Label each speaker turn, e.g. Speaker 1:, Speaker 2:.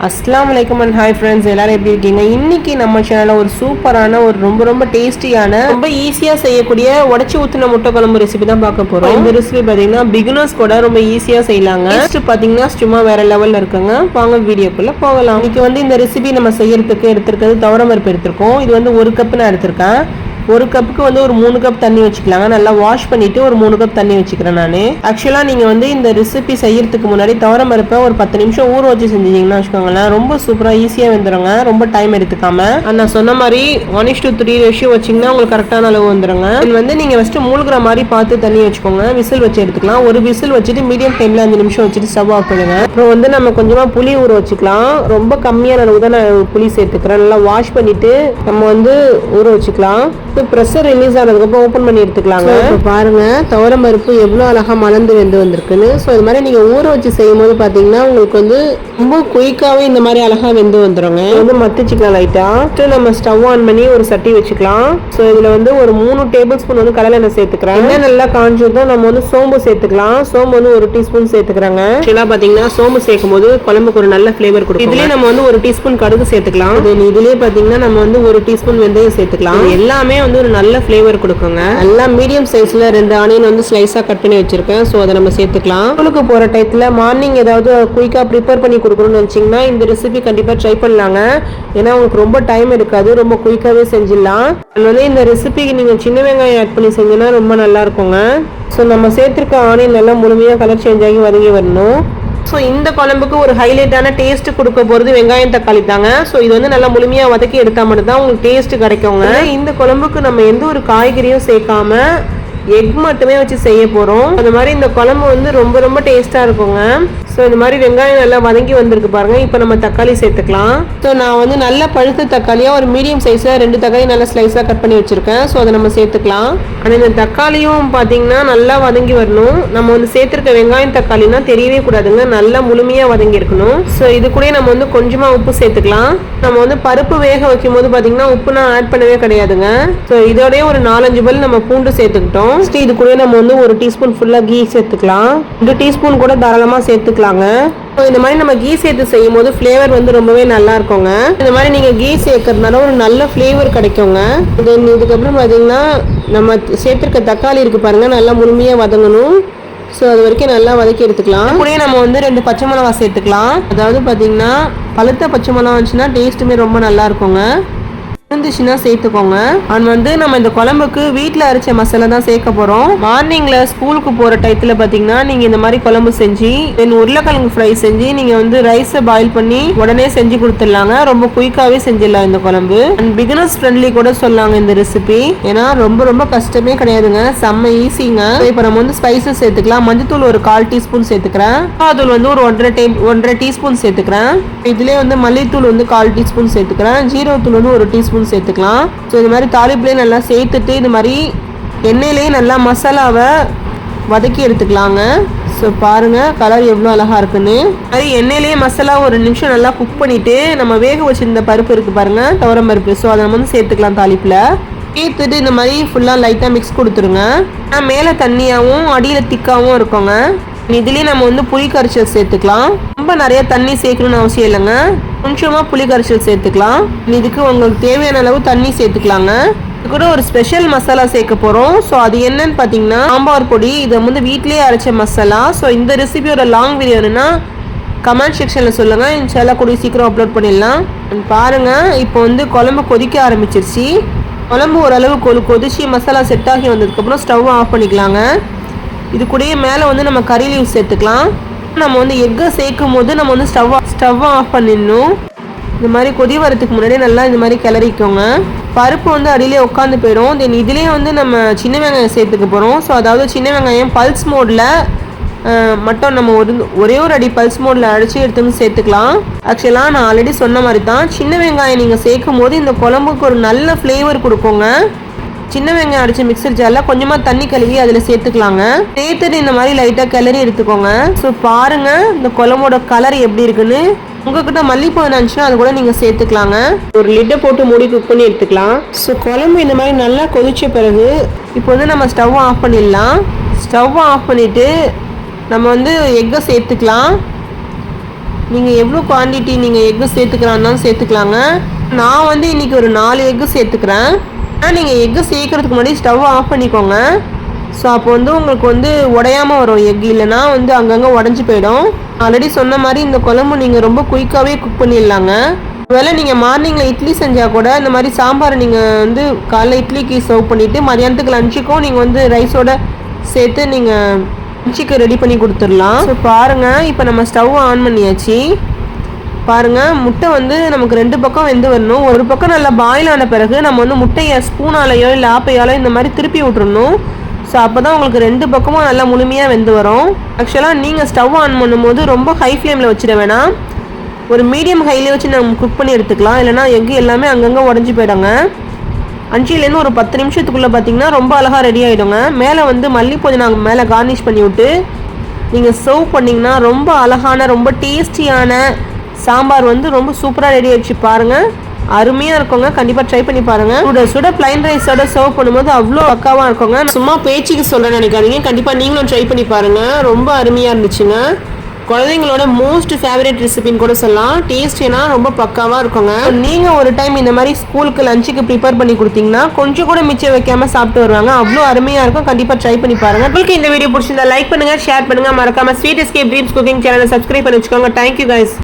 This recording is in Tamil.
Speaker 1: அஸ்ஸலாமு அலைக்கும் அண்ட் ஹாய் ஃப்ரெண்ட்ஸ், எல்லாரும் எப்படி இருக்கீங்க? இன்னைக்கு நம்ம சேனலில் ஒரு சூப்பரான ஒரு ரொம்ப டேஸ்டியான ரொம்ப ஈஸியாக செய்யக்கூடிய உடச்சி ஊற்றின முட்டை குழம்பு ரெசிபி தான் பார்க்க போகிறோம். இந்த ரெசிபி பார்த்தீங்கன்னா பிகினர்ஸ் கூட ரொம்ப ஈஸியாக செய்யலாங்க. டேஸ்ட் பார்த்தீங்கன்னா சும்மா வேற லெவலில் இருக்குங்க. வாங்க வீடியோக்குள்ளே போகலாம். இன்னைக்கு இந்த ரெசிபி நம்ம செய்யறதுக்கு எடுத்துருக்கிறது துவரம்பருப்பு எடுத்திருக்கோம். இது 1 கப் நான் எடுத்திருக்கேன். 1 கப்புக்கு ஒரு 3 கப் தண்ணி வச்சுக்கலாங்க. நல்லா வாஷ் பண்ணிட்டு ஒரு 3 கப் தண்ணி வச்சுக்கிறேன் நான். ஆக்சுவலாக நீங்கள் இந்த ரெசிபி செய்யறதுக்கு முன்னாடி துவரம்பருப்பை ஒரு 10 நிமிஷம் ஊற வச்சு செஞ்சீங்கன்னா வச்சுக்கோங்களேன், ரொம்ப சூப்பராக ஈஸியாக வந்துடுங்க. ரொம்ப டைம் எடுத்துக்காம நான் சொன்ன மாதிரி 1:3 ரேஷியோ வச்சிங்கன்னா உங்களுக்கு கரெக்டான அளவு வந்துடுங்க. நீங்கள் ஃபஸ்ட்டு மூழ்கிற மாதிரி பார்த்து தண்ணி வச்சுக்கோங்க. விசில் வச்சு எடுத்துக்கலாம். ஒரு விசில் வச்சுட்டு மீடியம் டைமில் 5 நிமிஷம் வச்சுட்டு ஸ்டவ் ஆஃப் பண்ணுங்க. அப்புறம் நம்ம கொஞ்சமாக புளி ஊற வச்சுக்கலாம். ரொம்ப கம்மியான அளவு தான் நான் புளி சேர்த்துக்கிறேன். நல்லா வாஷ் பண்ணிட்டு நம்ம ஊற வச்சுக்கலாம். ப்ரெஷர் ரிலீஸ் ஆனதுக்கப்புறம் ஓப்பன் பண்ணி எடுத்துக்கலாங்க. பாருங்க துவரம்பருப்பு எவ்வளோ அழகாக மலர்ந்து வெந்து வந்திருக்குன்னு. ஸோ இது மாதிரி நீங்கள் ஊற வச்சு செய்யும் போது பார்த்தீங்கன்னா உங்களுக்கு ரொம்ப குயிக்காகவே இந்த மாதிரி அழகாக வெந்து வந்துடுங்க. மத்திச்சுக்கலாம் லைட்டாக. நம்ம ஸ்டவ் ஆன் பண்ணி ஒரு சட்டி வச்சுக்கலாம். ஸோ இதில் ஒரு 3 டேபிள் ஸ்பூன் கடலை எண்ணெய் சேர்த்துக்கிறேன். எண்ணெய் நல்லா காஞ்சதும் நம்ம சோம்பு சேர்த்துக்கலாம். சோம்பு 1 டீஸ்பூன் சேர்த்துக்கிறாங்க. ஆக்சுவலாக பார்த்தீங்கன்னா சோம்பு சேர்க்கும் போது குழம்புக்கு ஒரு நல்ல ஃப்ளேவர் கொடுக்கும். இதுலேயே நம்ம 1 டீஸ்பூன் கடுகு சேர்த்துக்கலாம். இதுலேயே பார்த்தீங்கன்னா நம்ம 1 டீஸ்பூன் வெந்தயம் சேர்த்துக்கலாம். எல்லாமே ஒரு நல்ல ஃப்ளேவர் கொடுக்குங்க. நல்லா மீடியம் சைஸ்ல 2 ஆனியன் ஸ்லைஸா கட் பண்ணி வச்சிருக்கேன். ஸோ அதை நம்ம சேர்த்துக்கலாம். ஸ்கூலுக்கு போற டைத்துல மார்னிங் ஏதாவது குயிக்கா ப்ரிப்பேர் பண்ணி கொடுக்கணும்னு நினைச்சீங்கன்னா இந்த ரெசிபி கண்டிப்பா ட்ரை பண்ணலாங்க. ஏன்னா உங்களுக்கு ரொம்ப டைம் எடுக்காது, ரொம்ப குயிக்காவே செஞ்சிடலாம். இந்த ரெசிபிக்கு நீங்க சின்ன வெங்காயம் ஆட் பண்ணி செஞ்சீங்கன்னா ரொம்ப நல்லா இருக்குங்க. ஸோ நம்ம சேர்த்திருக்க ஆனியன் நல்லா முழுமையா கலர் சேஞ்ச் ஆகி வதங்கி வரணும். ஸோ இந்த குழம்புக்கு ஒரு ஹைலைட்டான டேஸ்ட் கொடுக்க போகிறது வெங்காயம் தக்காளி தாங்க. ஸோ இது நல்லா முழுமையாக வதக்கி எடுத்தால் மட்டும்தான் உங்களுக்கு டேஸ்ட் கிடைக்குங்க. இந்த குழம்புக்கு நம்ம எந்த ஒரு காய்கறியும் சேர்க்காம எக் மட்டுமே வச்சு செய்ய போகிறோம். அந்த மாதிரி இந்த குழம்பு ரொம்ப டேஸ்ட்டாக இருக்குங்க. ஸோ இந்த மாதிரி வெங்காயம் நல்லா வதங்கி வந்திருக்கு பாருங்க. இப்போ நம்ம தக்காளி சேர்த்துக்கலாம். ஸோ நான் நல்ல பழுத்த தக்காளியாக ஒரு மீடியம் சைஸில் 2 தக்காளி நல்லா ஸ்லைஸாக கட் பண்ணி வச்சுருக்கேன். ஸோ அதை நம்ம சேர்த்துக்கலாம். ஆனால் இந்த தக்காளியும் பார்த்தீங்கன்னா நல்லா வதங்கி வரணும். நம்ம சேர்த்துருக்க வெங்காயம் தக்காளினா தெரியவே கூடாதுங்க, நல்லா முழுமையாக வதங்கி இருக்கணும். ஸோ இது கூட நம்ம கொஞ்சமாக உப்பு சேர்த்துக்கலாம். நம்ம பருப்பு வேக வைக்கும் போது பார்த்தீங்கன்னா உப்பு நான் ஆட் பண்ணவே கிடையாதுங்க. ஸோ இதோடய ஒரு 4-5 பல் நம்ம பூண்டு சேர்த்துக்கிட்டோம். இது கூட நம்ம 1 டீஸ்பூன் ஃபுல்லாக கீ சேர்த்துக்கலாம். 2 டீஸ்பூன் கூட தாராளமாக சேர்த்துக்கலாம். இந்த மாதிரி நம்ம கீ சேர்த்து செய்யும் போது ஃப்ளேவர் ரொம்பவே நல்லா இருக்குங்க. இந்த மாதிரி நீங்க கீ சேர்க்கறதுனால ஒரு நல்ல ஃப்ளேவர் கிடைக்குங்க. இதுக்கப்புறம் பார்த்தீங்கன்னா நம்ம சேர்த்துருக்க தக்காளி இருக்கு பாருங்க, நல்லா முழுமையாக வதங்கணும். ஸோ அது வரைக்கும் நல்லா வதக்கி எடுத்துக்கலாம். அப்படியே நம்ம 2 பச்சை மிளகா சேர்த்துக்கலாம். அதாவது பார்த்தீங்கன்னா பழுத்த பச்சை மிளகா வந்துச்சுன்னா டேஸ்ட்டுமே ரொம்ப நல்லா இருக்குங்க. இருந்துச்சுன்னா சேர்த்துக்கோங்க. அண்ட் நம்ம இந்த குழம்புக்கு வீட்டில் அரைச்ச மசாலா தான் சேர்க்க போகிறோம். மார்னிங்கில் ஸ்கூலுக்கு போகிற டயத்தில் பார்த்தீங்கன்னா நீங்கள் இந்த மாதிரி குழம்பு செஞ்சு உருளைக்கிழங்கு ஃப்ரை செஞ்சு நீங்கள் ரைஸை பாயில் பண்ணி உடனே செஞ்சு கொடுத்துடலாங்க. ரொம்ப குயிக்காகவே செஞ்சிடலாம் இந்த குழம்பு. அண்ட் பிகினர்ஸ் ஃப்ரெண்ட்லி கூட சொல்லாங்க இந்த ரெசிபி. ஏன்னா ரொம்ப கஷ்டமே கிடையாதுங்க, செம்ம ஈஸிங்க. இப்போ நம்ம ஸ்பைசஸ் சேர்த்துக்கலாம். மஞ்சத்தூள் ஒரு 1/4 டீஸ்பூன் சேர்த்துக்கிறேன். தூள் ஒரு 1.5 டீஸ்பூன் சேர்த்துக்கிறேன். இதுலேயே மல்லித்தூள் 1/4 டீஸ்பூன் சேர்த்துக்கிறேன். ஜீரகத்தூள் 1 டீஸ்பூன் சேர்த்துக்கலாம். ஸோ இது மாதிரி தாளிப்புலேயே நல்லா சேர்த்துட்டு இது மாதிரி எண்ணெயிலேயே நல்லா மசாலாவை வதக்கி எடுத்துக்கலாங்க. ஸோ பாருங்க கலர் எவ்வளோ அழகா இருக்குன்னு. அது எண்ணெயிலேயே மசாலா ஒரு நிமிஷம் நல்லா குக் பண்ணிட்டு நம்ம வேக வச்சிருந்த பருப்பு இருக்கு பாருங்க, துவரம் பருப்பு. ஸோ அதை நம்ம சேர்த்துக்கலாம். தாளிப்புல சேர்த்துட்டு இந்த மாதிரி ஃபுல்லாக லைட்டாக மிக்ஸ் கொடுத்துருங்க. மேலே தண்ணியாகவும் அடியில் திக்காகவும் இருக்குங்க. இதுலேயே நம்ம புளி கரைச்சல் சேர்த்துக்கலாம். ரொம்ப நிறைய தண்ணி சேர்க்கணும்னு அவசியம் இல்லைங்க, கொஞ்சமாக புளி கரைச்சல் சேர்த்துக்கலாம். இதுக்கு உங்களுக்கு தேவையான அளவு தண்ணி சேர்த்துக்கலாங்க. இது கூட ஒரு ஸ்பெஷல் மசாலா சேர்க்க போகிறோம். ஸோ அது என்னன்னு பார்த்தீங்கன்னா சாம்பார் பொடி. இதை வீட்டிலேயே அரைச்ச மசாலா. ஸோ இந்த ரெசிபியோட லாங் வீடியோனா கமெண்ட் செக்ஷனில் சொல்லுங்கள். இன்ஷால்லா கூடிய சீக்கிரம் அப்லோட் பண்ணிடலாம். பாருங்கள் இப்போ குழம்பு கொதிக்க ஆரம்பிச்சிருச்சு. குழம்பு ஓரளவு கொதிச்சு மசாலா செட் ஆகி வந்ததுக்கப்புறம் ஸ்டவ் ஆஃப் பண்ணிக்கலாங்க. இது கூடயே மேலே நம்ம கறி லீவ் சேர்த்துக்கலாம். நம்ம எக்கை சேர்க்கும் போது நம்ம ஸ்டவ் ஆஃப் பண்ணிடணும். இந்த மாதிரி கொதி வரதுக்கு முன்னாடி நல்லா இந்த மாதிரி கிளறிக்கோங்க. பருப்பு அடியிலே உட்காந்து போயிடும். தென் இதுலேயே நம்ம சின்ன வெங்காயம் சேர்த்துக்க போகிறோம். ஸோ அதாவது சின்ன வெங்காயம் பல்ஸ் மோடில் மட்டும் நம்ம ஒரே ஒரு அடி பல்ஸ் மோடில் அடித்து எடுத்து சேர்த்துக்கலாம். ஆக்சுவலாக நான் ஆல்ரெடி சொன்ன மாதிரி தான் சின்ன வெங்காயம் நீங்கள் சேர்க்கும் போது இந்த குழம்புக்கு ஒரு நல்ல ஃப்ளேவர் கொடுக்குங்க. சின்ன வெங்காயம் அடிச்ச மிக்சர் ஜாரில் கொஞ்சமாக தண்ணி கழுவி அதில் சேர்த்துக்கலாங்க. சேர்த்துட்டு இந்த மாதிரி லைட்டாக கிளறி எடுத்துக்கோங்க. ஸோ பாருங்கள் இந்த குழம்போட கலர் எப்படி இருக்குன்னு. உங்ககிட்ட மல்லிப்பூ இருந்துச்சுன்னா அது கூட நீங்கள் சேர்த்துக்கலாங்க. ஒரு லிட்டை போட்டு மூடி குக் பண்ணி எடுத்துக்கலாம். ஸோ குழம்பு இந்த மாதிரி நல்லா கொதிச்ச பிறகு இப்போ நம்ம ஸ்டவ் ஆஃப் பண்ணிடலாம். ஸ்டவ் ஆஃப் பண்ணிவிட்டு நம்ம எக்கை சேர்த்துக்கலாம். நீங்கள் எவ்வளோ குவான்டிட்டி நீங்கள் எக்கு சேர்த்துக்கிறான்னு சேர்த்துக்கலாங்க. நான் வந்து இன்றைக்கி ஒரு 4 எக்கு சேர்த்துக்கிறேன். ஆனால் நீங்கள் எக்கு சேர்க்கறதுக்கு முன்னாடி ஸ்டவ் ஆஃப் பண்ணிக்கோங்க. ஸோ அப்போ வந்து உங்களுக்கு வந்து உடையாமல் வரும் எக், இல்லைனா வந்து அங்கங்கே உடஞ்சி போயிடும். ஆல்ரெடி சொன்ன மாதிரி இந்த குழம்பு நீங்கள் ரொம்ப குயிக்காகவே குக் பண்ணிடலாங்க. ஒருவேளை நீங்கள் மார்னிங்கில் இட்லி செஞ்சால் கூட இந்த மாதிரி சாம்பார் நீங்கள் வந்து காலைல இட்லிக்கு சர்வ் பண்ணிவிட்டு மதியானத்துக்கு லஞ்சுக்கும் நீங்கள் வந்து ரைஸோட சேர்த்து நீங்கள் லஞ்சுக்கு ரெடி பண்ணி கொடுத்துடலாம். ஸோ பாருங்கள், இப்போ நம்ம ஸ்டவ் ஆன் பண்ணியாச்சு. பாருங்கள், முட்டை வந்து நமக்கு 2 பக்கம் வெந்து வரணும். ஒரு பக்கம் நல்லா பாயில் ஆன பிறகு நம்ம வந்து முட்டையை ஸ்பூனாலேயோ இல்லை ஆப்பையாலோ இந்த மாதிரி திருப்பி விட்டுறணும். ஸோ அப்போ தான் உங்களுக்கு 2 பக்கமும் நல்லா முழுமையாக வெந்து வரும். ஆக்சுவலாக நீங்கள் ஸ்டவ் ஆன் பண்ணும்போது ரொம்ப ஹை ஃப்ளேமில் வச்சிட வேணாம், ஒரு மீடியம் ஹைலே வச்சு நம்ம குக் பண்ணி எடுத்துக்கலாம். இல்லைனா எக்கு எல்லாமே அங்கங்கே உடஞ்சி போயிடுங்க. 5லேருந்து ஒரு 10 நிமிஷத்துக்குள்ளே பார்த்தீங்கன்னா ரொம்ப அழகாக ரெடி ஆகிடுங்க. மேலே வந்து மல்லிப்பொடி நாங்கள் மேலே கார்னிஷ் பண்ணி விட்டு நீங்கள் சர்வ் பண்ணிங்கன்னா ரொம்ப அழகான ரொம்ப டேஸ்டியான சாம்பார் வந்து ரொம்ப சூப்பராக ரெடி ஆகிடுச்சு. பாருங்கள், அருமையாக இருக்குங்க. கண்டிப்பாக ட்ரை பண்ணி பாருங்கள். சுட பிளைன் ரைஸோட சர்வ் பண்ணும்போது அவ்வளோ பக்காவாக இருக்குங்க. சும்மா பேச்சுக்கு சொல்கிறேன்னு நினைக்காதீங்க, கண்டிப்பாக நீங்களும் ட்ரை பண்ணி பாருங்கள். ரொம்ப அருமையாக இருந்துச்சுங்க. குழந்தைங்களோட மோஸ்ட் ஃபேவரட் ரெசிபின்னு கூட சொல்லலாம். டேஸ்டினா ரொம்ப பக்காவாக இருக்குங்க. நீங்கள் ஒரு டைம் இந்த மாதிரி ஸ்கூலுக்கு லஞ்சுக்கு ப்ரிப்பேர் பண்ணி கொடுத்தீங்கன்னா கொஞ்சம் கூட மிச்சம் வைக்காமல் சாப்பிட்டு வருவாங்க. அவ்வளோ அருமையாக இருக்கும். கண்டிப்பாக ட்ரை பண்ணி பாருங்கள். உங்களுக்கு இந்த வீடியோ பிடிச்சிருந்தா லைக் பண்ணுங்கள், ஷேர் பண்ணுங்கள். மறக்காமல் ஸ்வீட் எஸ்கேப் ட்ரீம்ஸ் குக்கிங் சேனலை சப்ஸ்கிரைப் பண்ணி வச்சுக்கோங்க. Thank you guys.